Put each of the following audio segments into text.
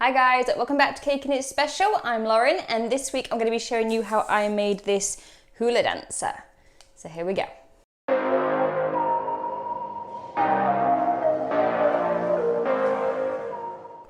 Hi guys, welcome back to Cake and It's Special. I'm Lauren and this week I'm going to be showing you how I made this hula dancer. So here we go.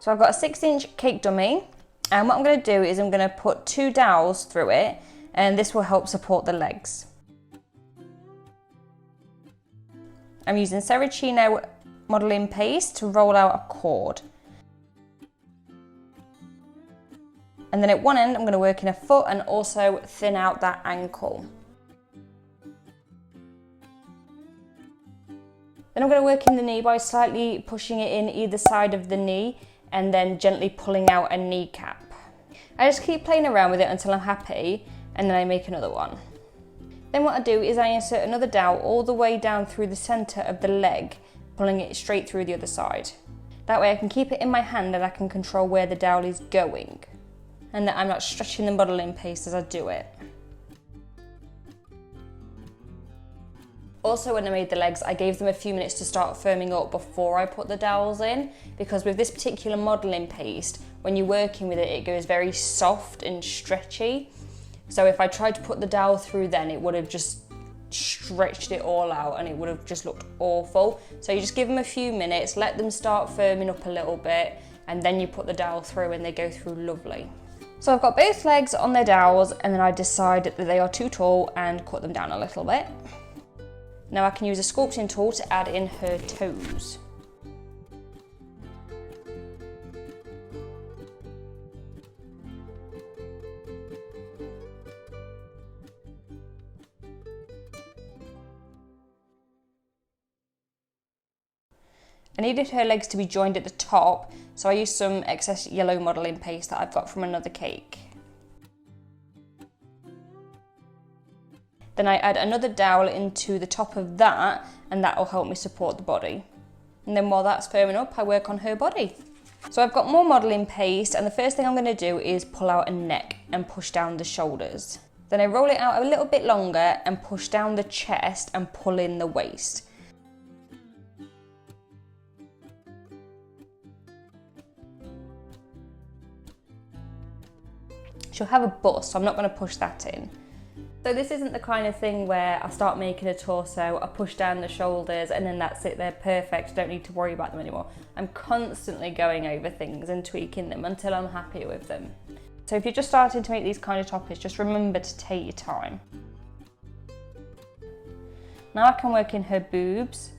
So I've got a 6-inch cake dummy and what I'm going to do is I'm going to put 2 dowels through it and this will help support the legs. I'm using sarracino modelling paste to roll out a cord. And then at one end, I'm going to work in a foot and also thin out that ankle. Then I'm going to work in the knee by slightly pushing it in either side of the knee and then gently pulling out a kneecap. I just keep playing around with it until I'm happy and then I make another one. Then what I do is I insert another dowel all the way down through the centre of the leg, pulling it straight through the other side. That way I can keep it in my hand and I can control where the dowel is going, and that I'm not stretching the modelling paste as I do it. Also, when I made the legs, I gave them a few minutes to start firming up before I put the dowels in, because with this particular modelling paste, when you're working with it, it goes very soft and stretchy. So if I tried to put the dowel through then, it would have just stretched it all out and it would have just looked awful. So you just give them a few minutes, let them start firming up a little bit, and then you put the dowel through and they go through lovely. So I've got both legs on their dowels and then I decide that they are too tall and cut them down a little bit. Now I can use a sculpting tool to add in her toes. I needed her legs to be joined at the top, so I used some excess yellow modelling paste that I've got from another cake. Then I add another dowel into the top of that and that will help me support the body. And then while that's firming up, I work on her body. So I've got more modelling paste and the first thing I'm going to do is pull out a neck and push down the shoulders. Then I roll it out a little bit longer and push down the chest and pull in the waist. She'll have a bust, so I'm not going to push that in. So this isn't the kind of thing where I start making a torso, I push down the shoulders and then that's it, they're perfect, don't need to worry about them anymore. I'm constantly going over things and tweaking them until I'm happy with them. So if you're just starting to make these kind of toppers, just remember to take your time. Now I can work in her boobs.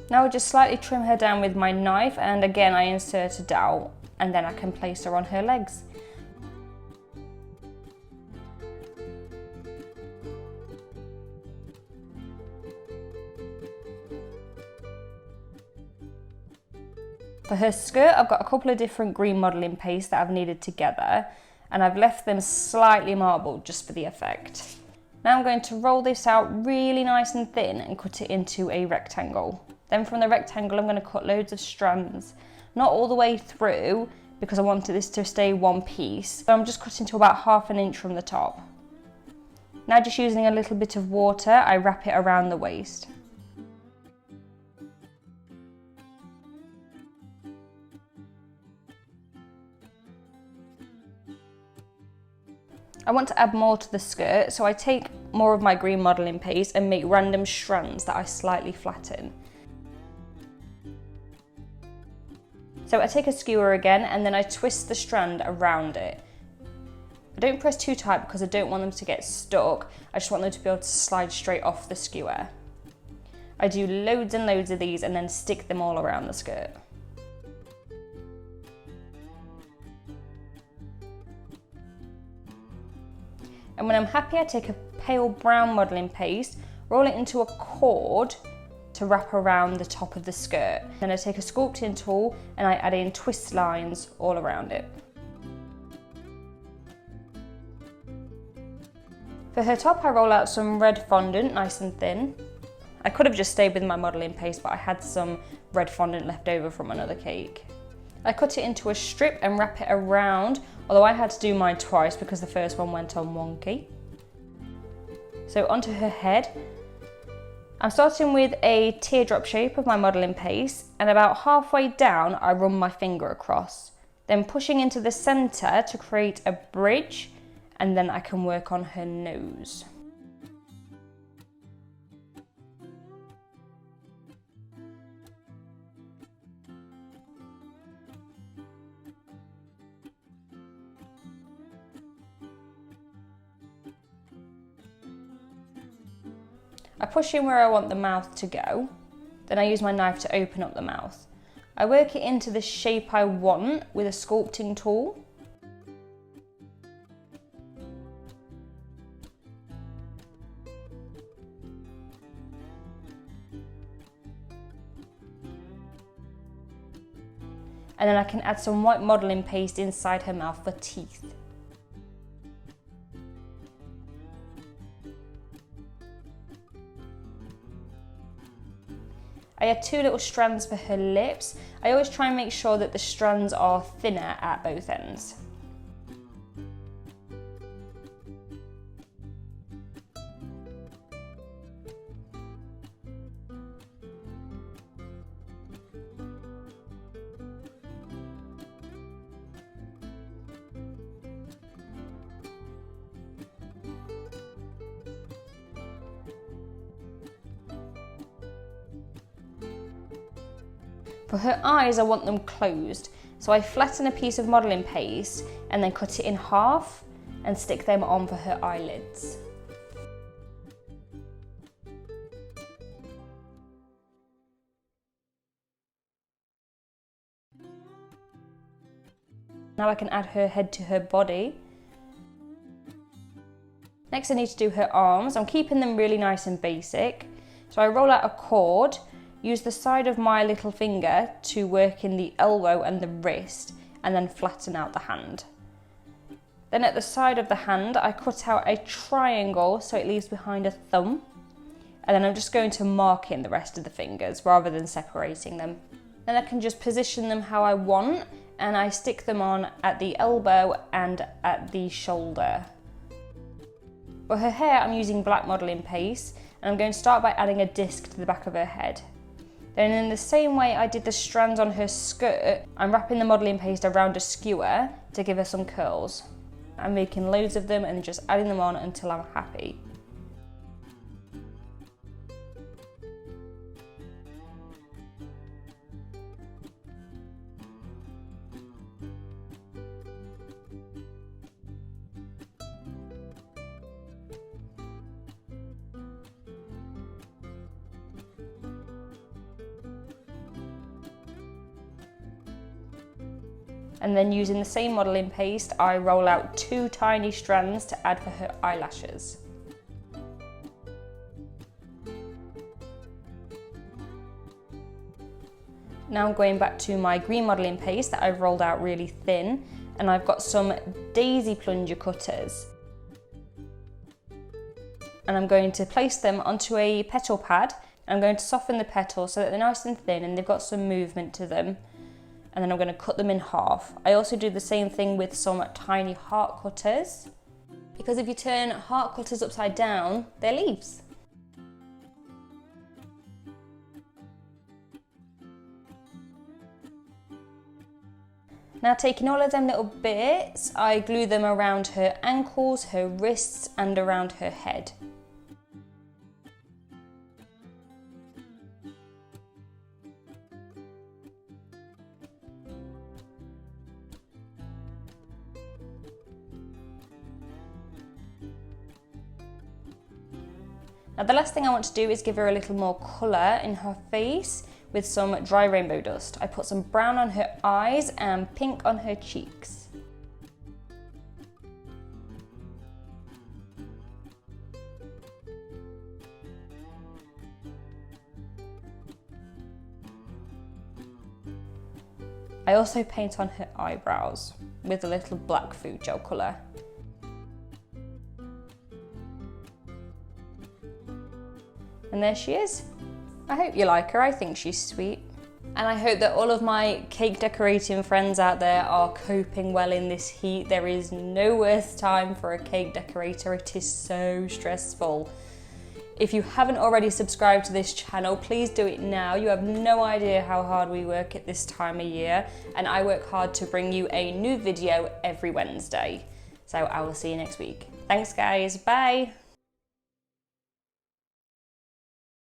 Now I just slightly trim her down with my knife and again I insert a dowel and then I can place her on her legs. For her skirt I've got a couple of different green modelling paste that I've kneaded together and I've left them slightly marbled just for the effect. Now I'm going to roll this out really nice and thin and cut it into a rectangle. Then from the rectangle, I'm going to cut loads of strands, not all the way through because I wanted this to stay one piece. So I'm just cutting to about 1/2 inch from the top. Now just using a little bit of water, I wrap it around the waist. I want to add more to the skirt, so I take more of my green modelling paste and make random strands that I slightly flatten. So I take a skewer again and then I twist the strand around it. I don't press too tight because I don't want them to get stuck. I just want them to be able to slide straight off the skewer. I do loads and loads of these and then stick them all around the skirt. And when I'm happy, I take a pale brown modelling paste, roll it into a cord to wrap around the top of the skirt. Then I take a sculpting tool and I add in twist lines all around it. For her top, I roll out some red fondant, nice and thin. I could have just stayed with my modelling paste, but I had some red fondant left over from another cake. I cut it into a strip and wrap it around, although I had to do mine twice because the first one went on wonky. So onto her head. I'm starting with a teardrop shape of my modelling paste, and about halfway down I run my finger across, then pushing into the centre to create a bridge, and then I can work on her nose. I push in where I want the mouth to go, then I use my knife to open up the mouth. I work it into the shape I want with a sculpting tool. And then I can add some white modelling paste inside her mouth for teeth. I add 2 little strands for her lips. I always try and make sure that the strands are thinner at both ends. For her eyes, I want them closed, so I flatten a piece of modelling paste and then cut it in half and stick them on for her eyelids. Now I can add her head to her body. Next I need to do her arms. I'm keeping them really nice and basic. So I roll out a cord, use the side of my little finger to work in the elbow and the wrist, and then flatten out the hand. Then at the side of the hand, I cut out a triangle so it leaves behind a thumb, and then I'm just going to mark in the rest of the fingers rather than separating them. Then I can just position them how I want, and I stick them on at the elbow and at the shoulder. For her hair, I'm using black modelling paste, and I'm going to start by adding a disc to the back of her head. Then in the same way I did the strands on her skirt, I'm wrapping the modelling paste around a skewer to give her some curls. I'm making loads of them and just adding them on until I'm happy. And then using the same modelling paste, I roll out 2 tiny strands to add for her eyelashes. Now I'm going back to my green modelling paste that I've rolled out really thin, and I've got some daisy plunger cutters. And I'm going to place them onto a petal pad. I'm going to soften the petals so that they're nice and thin and they've got some movement to them. And then I'm going to cut them in half. I also do the same thing with some tiny heart cutters, because if you turn heart cutters upside down, they're leaves. Now taking all of them little bits, I glue them around her ankles, her wrists and around her head. Now the last thing I want to do is give her a little more colour in her face with some dry rainbow dust. I put some brown on her eyes and pink on her cheeks. I also paint on her eyebrows with a little black food gel colour. And there she is. I hope you like her, I think she's sweet. And I hope that all of my cake decorating friends out there are coping well in this heat. There is no worse time for a cake decorator, it is so stressful. If you haven't already subscribed to this channel, please do it now. You have no idea how hard we work at this time of year, and I work hard to bring you a new video every Wednesday. So I will see you next week. Thanks guys, bye.